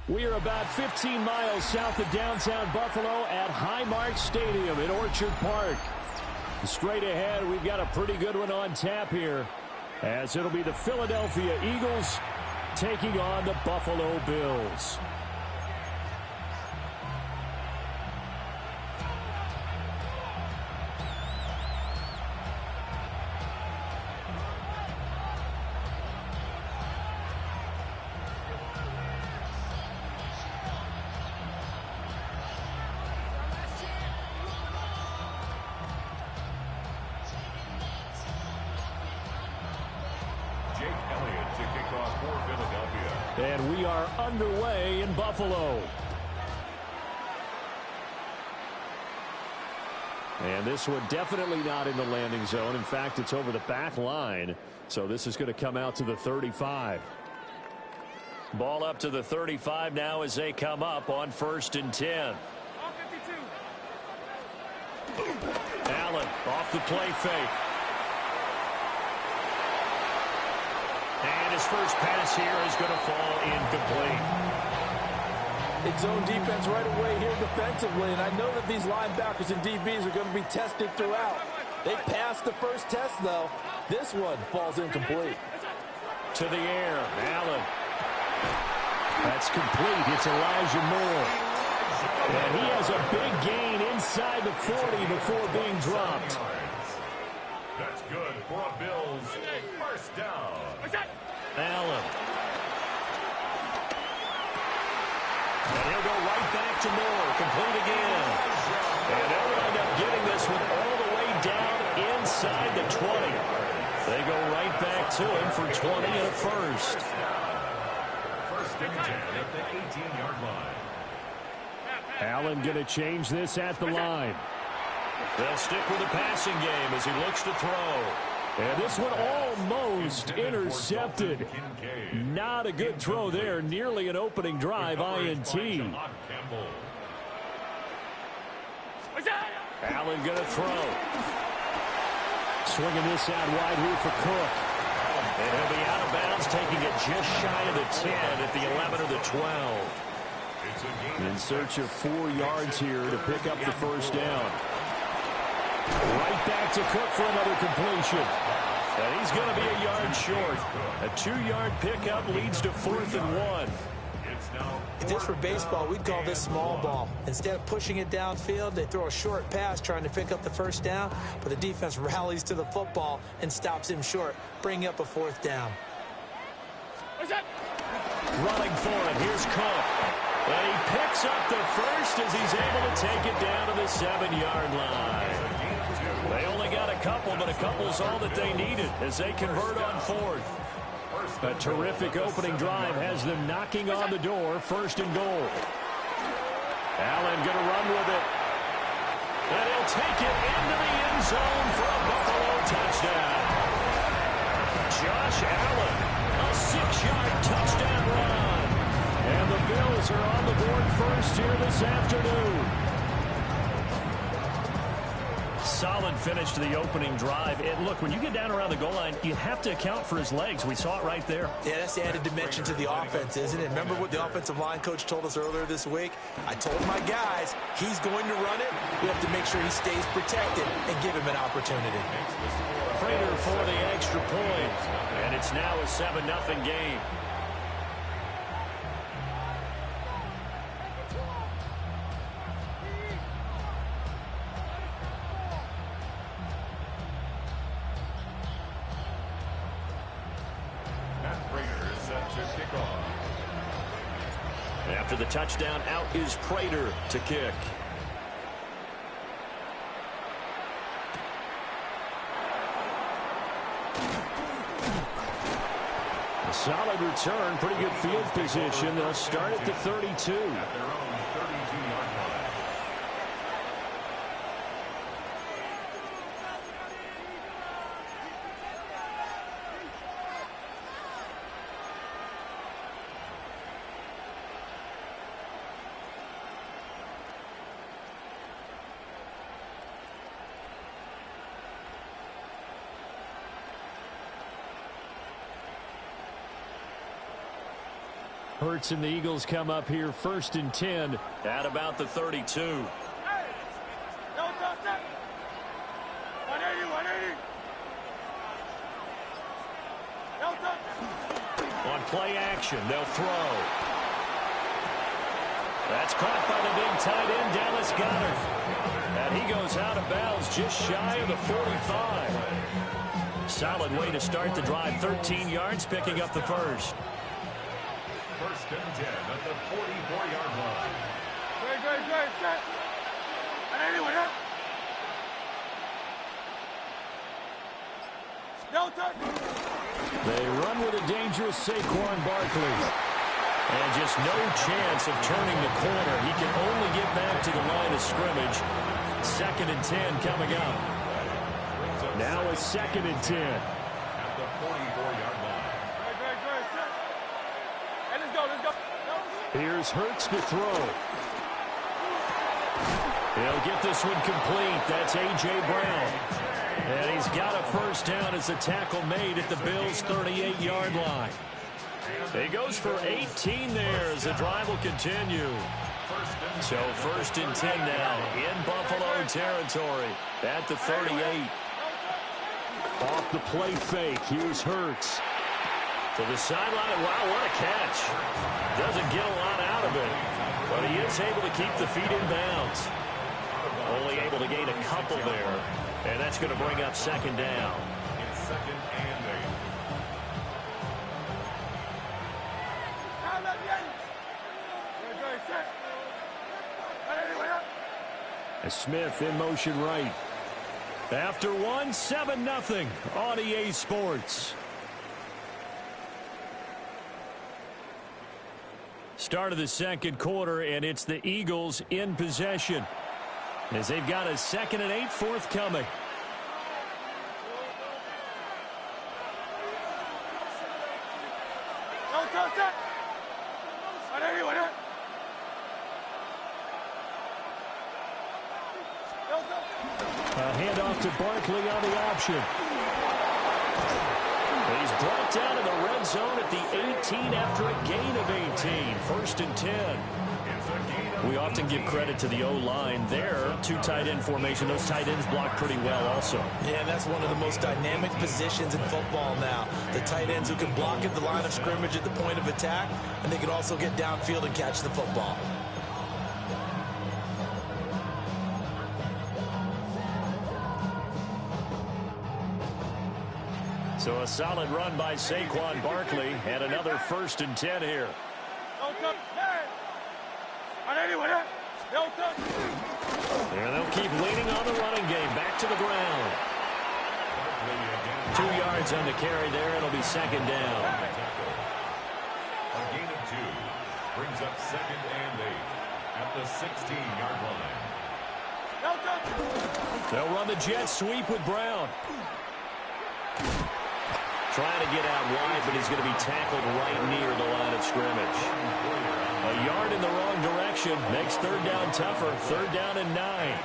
We are about 15 miles south of downtown Buffalo at Highmark Stadium in Orchard Park. Straight ahead, we've got a pretty good one on tap here, as it'll be the Philadelphia Eagles taking on the Buffalo Bills. And we are underway in Buffalo. And this one definitely not in the landing zone. In fact, it's over the back line. So this is going to come out to the 35. Ball up to the 35 now as they come up on 1st and 10. Allen off the play fake. And his first pass here is going to fall incomplete. It's zone defense right away here defensively, and I know that these linebackers and DBs are going to be tested throughout. They passed the first test, though. This one falls incomplete. To the air, Allen. That's complete. It's Elijah Moore. And he has a big gain inside the 40 before being dropped. That's good for a Bills first down. Allen. And he'll go right back to Moore. Complete again. And they'll wind up getting this one all the way down inside the 20. They go right back to him for 20 and a first. First and 10 at the 18-yard line. Allen going to change this at the line. They'll stick with the passing game as he looks to throw. And this one almost intercepted. Not a good throw there. Nearly an opening drive INT. Allen going to throw. Swinging this out wide here for Cook. And he'll be out of bounds, taking it just shy of the 10 at the 11 or the 12. In search of 4 yards here to pick up the first down. Right back to Cook for another completion. And he's going to be a yard short. A 2-yard pickup leads to 4th and 1. If this were baseball, we'd call this small ball. Instead of pushing it downfield, they throw a short pass trying to pick up the first down, but the defense rallies to the football and stops him short, bringing up a 4th down. Running for it, here's Cook. And he picks up the first as he's able to take it down to the 7-yard line. They only got a couple, but a couple's all that they needed as they convert on 4th. A terrific opening drive has them knocking on the door, 1st and goal. Allen going to run with it. And he'll take it into the end zone for a Buffalo touchdown. Josh Allen, a 6-yard touchdown run. And the Bills are on the board first here this afternoon. Solid finish to the opening drive. And look, when you get down around the goal line, you have to account for his legs. We saw it right there. Yeah, that's the added dimension to the offense, isn't it? Remember what the offensive line coach told us earlier this week? I told my guys, he's going to run it. We have to make sure he stays protected and give him an opportunity. Prater for the extra point. And it's now a 7-0 game. After the touchdown, out is Prater to kick. A solid return, pretty good field position. They'll start at the 32. Hurts and the Eagles come up here 1st and 10 at about the 32. On play action, they'll throw. That's caught by the big tight end, Dallas Goedert. And he goes out of bounds just shy of the 45. Solid way to start the drive. 13 yards, picking up the first. 1st and 10 at the 44-yard line. Great, set. No touch. They run with a dangerous Saquon Barkley. And just no chance of turning the corner. He can only get back to the line of scrimmage. 2nd and 10 coming up. Now a 2nd and 10. At the 44-yard line. Great, set. Hey, let's go. Here's Hurts to throw. He'll get this one complete. That's A.J. Brown. And he's got a first down as the tackle made at the Bills' 38-yard line. He goes for 18 there as the drive will continue. So 1st and 10 now in Buffalo territory at the 38. Off the play fake, here's Hurts. To the sideline, wow, what a catch. Doesn't get a lot out of it, but he is able to keep the feet in bounds. Only able to gain a couple there, and that's going to bring up 2nd down. It's 2nd and 8. Smith in motion right. After one, 7-0 on EA Sports. Start of the 2nd quarter, and it's the Eagles in possession as they've got a 2nd and 8 forthcoming. A handoff to Barkley on the option. He's brought down in the red zone at the 18 after a gain of 18. 1st and 10. We often give credit to the O-line there. 2 tight end formation. Those tight ends block pretty well also. Yeah, that's one of the most dynamic positions in football now. The tight ends who can block at the line of scrimmage at the point of attack, and they can also get downfield and catch the football. So a solid run by Saquon Barkley and another 1st and 10 here. And they'll keep leaning on the running game. Back to the ground. 2 yards on the carry there. It'll be 2nd down. A gain of 2 brings up 2nd and 8 at the 16-yard line. They'll run the jet sweep with Brown. Trying to get out wide, but he's going to be tackled right near the line of scrimmage. A yard in the wrong direction makes 3rd down tougher. 3rd down and 9.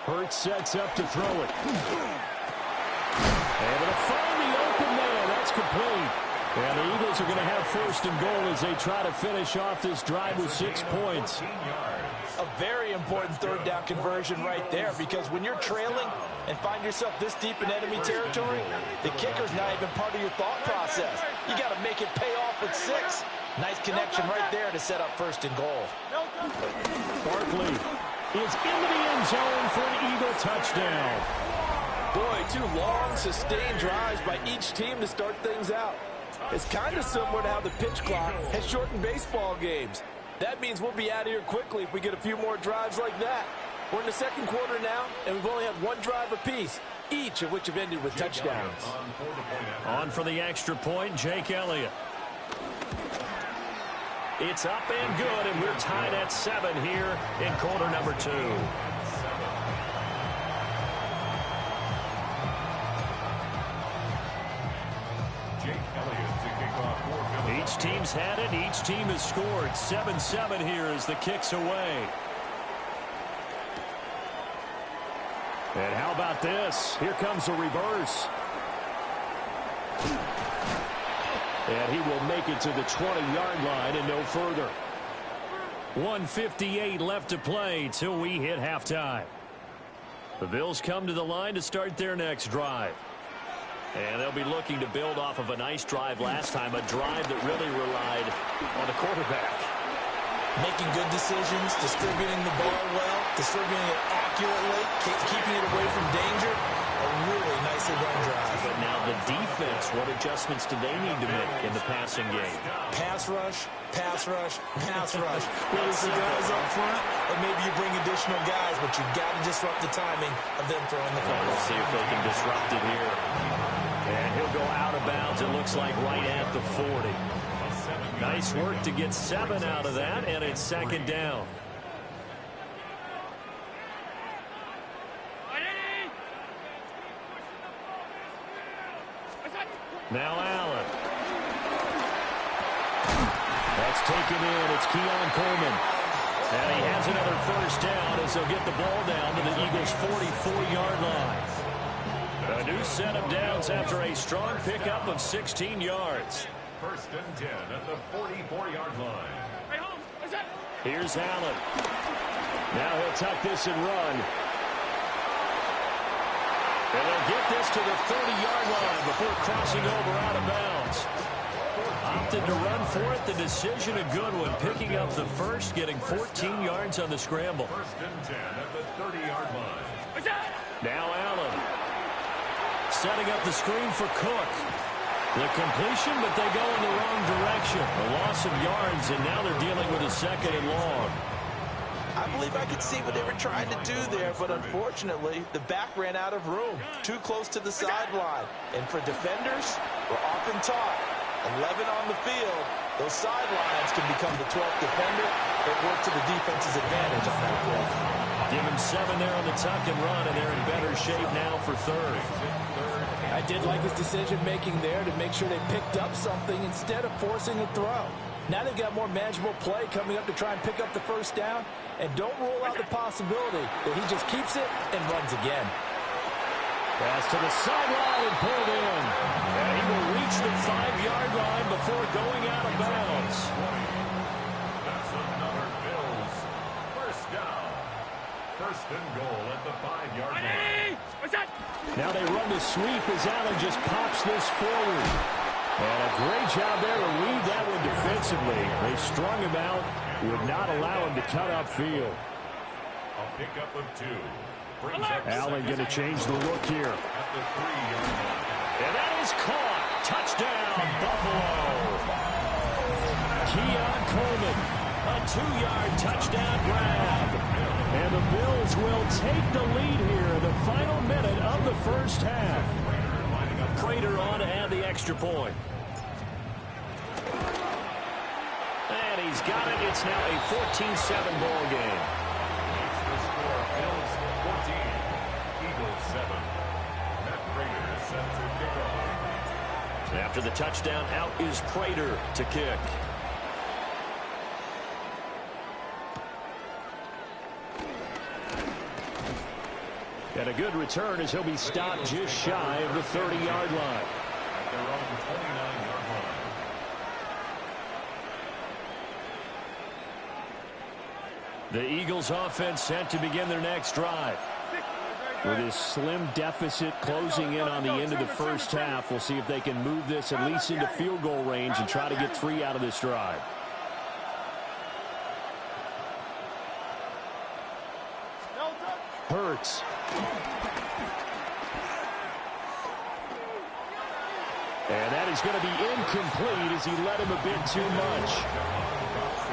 Hurts sets up to throw it. Able to find the open man. That's complete. And the Eagles are going to have 1st and goal as they try to finish off this drive with 6 points. A very important 3rd down conversion right there, because when you're trailing and find yourself this deep in enemy territory, the kicker's not even part of your thought process. You got to make it pay off with 6. Nice connection right there to set up 1st and goal. Barkley is into the end zone for an Eagle touchdown. Boy, 2 long, sustained drives by each team to start things out. It's kind of similar to how the pitch clock has shortened baseball games. That means we'll be out of here quickly if we get a few more drives like that. We're in the 2nd quarter now, and we've only had 1 drive apiece, each of which have ended with touchdowns. On for the extra point, Jake Elliott. It's up and good, and we're tied at 7 here in quarter number 2. Each team's had it. Each team has scored. 7-7 here as the kick's away. And how about this? Here comes a reverse. And he will make it to the 20-yard line and no further. 1:58 left to play till we hit halftime. The Bills come to the line to start their next drive. And they'll be looking to build off of a nice drive last time, a drive that really relied on the quarterback. Making good decisions, distributing the ball well, distributing it accurately, keeping it away from danger. A really nicely run drive. But now the defense, what adjustments do they need to make in the passing game? Pass rush, pass rush, pass rush. Whether it's the guys up front or maybe you bring additional guys, but you've got to disrupt the timing of them throwing the football. We'll see if they can disrupt it here. And he'll go out of bounds, it looks like, right at the 40. Nice work to get 7 out of that, and it's second down. Now Allen. That's taken in. It's Keon Coleman. And he has another first down as they'll get the ball down to the Eagles' 44-yard line. A new set of downs after a strong pickup of 16 yards. First and 10 at the 44-yard line. Here's Allen. Now he'll tuck this and run. And they'll get this to the 30-yard line before crossing over out of bounds. Opted to run for it. The decision a good one. Picking up the first, getting 14 yards on the scramble. First and 10 at the 30-yard line. Now Allen. Setting up the screen for Cook. The completion, but they go in the wrong direction. A loss of yards, and now they're dealing with a second and long. I believe I could see what they were trying to do there, but unfortunately, the back ran out of room. Too close to the sideline. And for defenders, we're often taught, 11 on the field, those sidelines can become the 12th defender. It worked to the defense's advantage on that play. Give him 7 there on the tuck and run, and they're in better shape now for third. I did like his decision-making there to make sure they picked up something instead of forcing a throw. Now they've got more manageable play coming up to try and pick up the first down, and don't rule out the possibility that he just keeps it and runs again. Pass to the sideline and pulled in. And he will reach the 5-yard line before going out of bounds. That's another Bills first down. First and goal at the 5-yard line. Now they run the sweep as Allen just pops this forward. And a great job there to read that one defensively. They strung him out, would not allow him to cut upfield. A pickup of 2. Allen going to change the look here. At the 3-yard line. And that is caught. Touchdown, Buffalo. Keon Coleman, a 2-yard touchdown grab. And the Bills will take the lead here in the final minute of the first half. Prater on to add the extra point. And he's got it. It's now a 14-7 ball game. It's the score. Bills 14, Eagles 7. Matt Prater is set to kick off. After the touchdown, out is Prater to kick. And a good return as he'll be stopped just shy of the 30-yard line. At their own 29-yard line. The Eagles offense set to begin their next drive. With this slim deficit closing in on the end of the first half, we'll see if they can move this at least into field goal range and try to get 3 out of this drive. Hurts. And that is going to be incomplete as he led him a bit too much.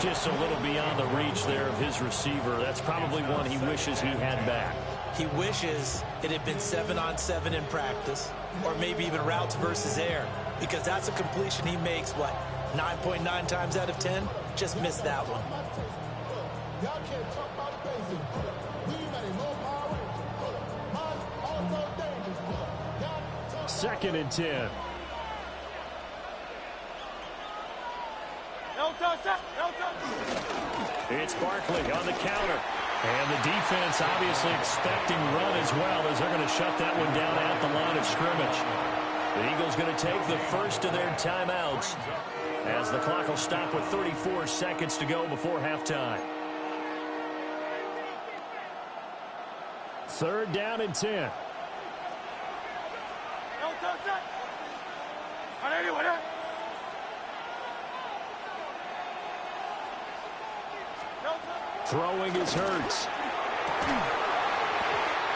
Just a little beyond the reach there of his receiver. That's probably one he wishes he had back. He wishes it had been 7-on-7 in practice, or maybe even routes versus air, because that's a completion he makes, what, 9.9 times out of 10? Just missed that one. Second and 10. It's Barkley on the counter. And the defense obviously expecting run as well as they're going to shut that one down at the line of scrimmage. The Eagles going to take the first of their timeouts as the clock will stop with 34 seconds to go before halftime. 3rd down and 10. Throwing is Hurts.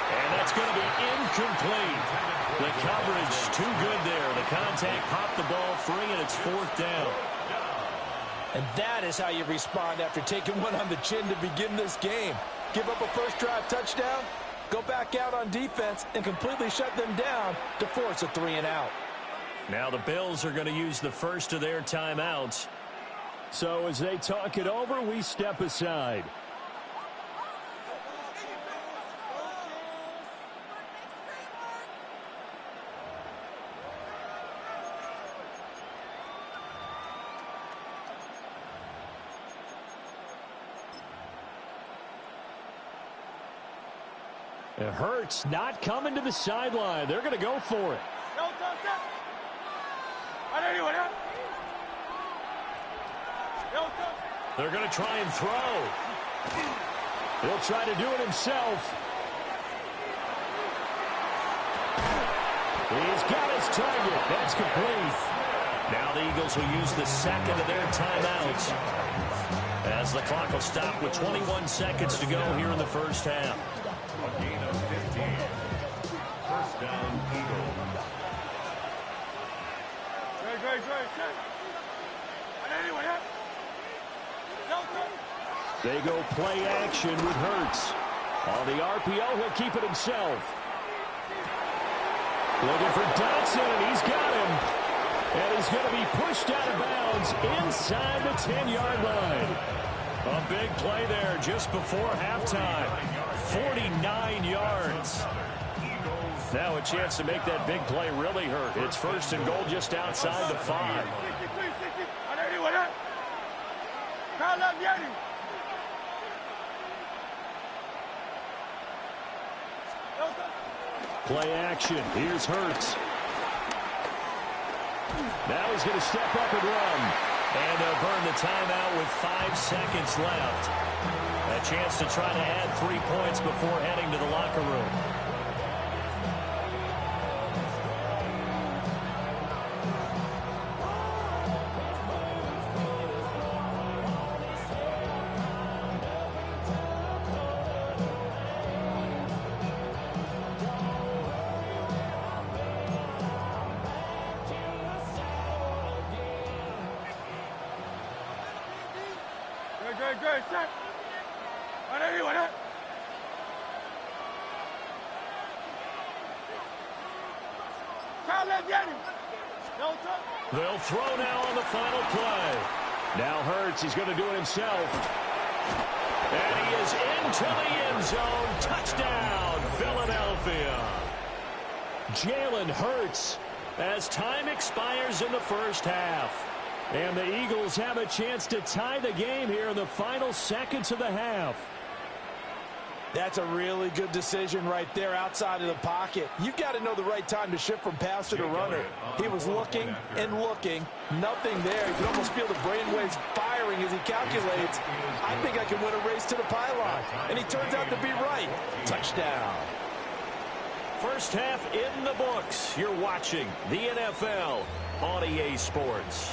And that's going to be incomplete. The coverage too good there. The contact popped the ball free, and it's 4th down. And that is how you respond after taking one on the chin to begin this game. Give up a first drive touchdown, go back out on defense, and completely shut them down to force a 3-and-out. Now the Bills are going to use the first of their timeouts. So as they talk it over, we step aside. It hurts not coming to the sideline. They're going to go for it. They're going to try and throw. He'll try to do it himself. He's got his target. That's complete. Now the Eagles will use the second of their timeouts as the clock will stop with 21 seconds to go here in the first half. A gain of 15. First down, Eagles. They go play action with Hurts. On the RPO, he'll keep it himself. Looking for Dotson, and he's got him. And he's going to be pushed out of bounds inside the 10-yard line. A big play there just before halftime. 49 yards. Now a chance to make that big play really hurt. It's 1st and goal just outside the 5. Play action. Here's Hurts. Now he's going to step up and run. And they'll burn the timeout with 5 seconds left. A chance to try to add 3 points before heading to the locker room. They'll throw now on the final play. Now Hurts, he's going to do it himself. And he is into the end zone. Touchdown, Philadelphia. Jalen Hurts as time expires in the first half. And the Eagles have a chance to tie the game here in the final seconds of the half. That's a really good decision right there outside of the pocket. You've got to know the right time to shift from passer to runner. He was looking and looking. Nothing there. You can almost feel the brainwaves firing as he calculates. I think I can win a race to the pylon. And he turns out to be right. Touchdown. First half in the books. You're watching the NFL on EA Sports.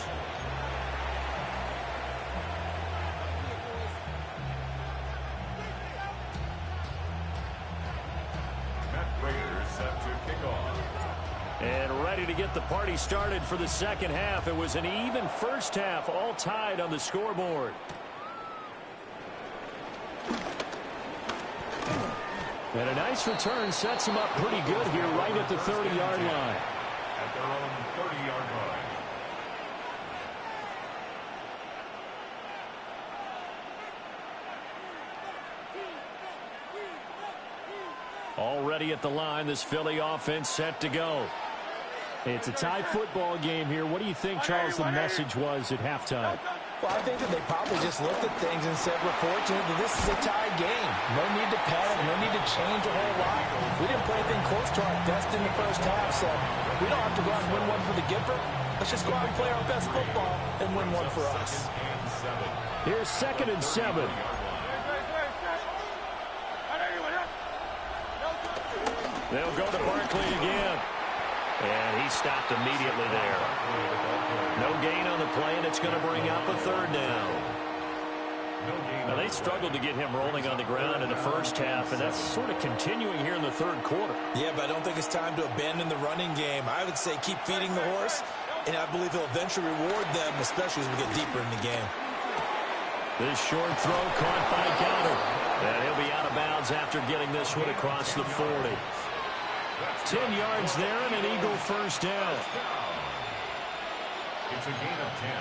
And ready to get the party started for the second half. It was an even first half, all tied on the scoreboard. And a nice return sets him up pretty good here right at the 30-yard line. At their own 30-yard line. Already at the line, this Philly offense set to go. It's a tie football game here. What do you think, Charles, the message was at halftime? Well, I think that they probably just looked at things and said, we're fortunate that this is a tie game. No need to panic, no need to change a whole lot. We didn't play anything close to our best in the first half, so We don't have to go out and win one for the Gipper. Let's just go out and play our best football and win one for us. Here's 2nd and 7. They'll go to Barkley again. And he stopped immediately there. No gain on the play, and it's going to bring up a 3rd down. Now, they struggled to get him rolling on the ground in the first half, and that's sort of continuing here in the 3rd quarter. Yeah, but I don't think it's time to abandon the running game. I would say keep feeding the horse, and I believe he'll eventually reward them, especially as we get deeper in the game. This short throw caught by Goddard. And he'll be out of bounds after getting this one across the 40. 10 yards there and an Eagle 1st down. It's a gain of 10.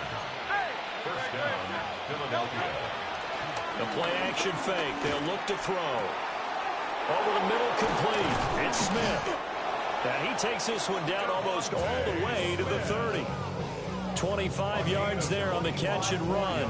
1st down, Philadelphia. The play action fake. They'll look to throw. Over the middle, complete. It's Smith. And he takes this one down almost all the way to the 30. 25 yards there on the catch and run.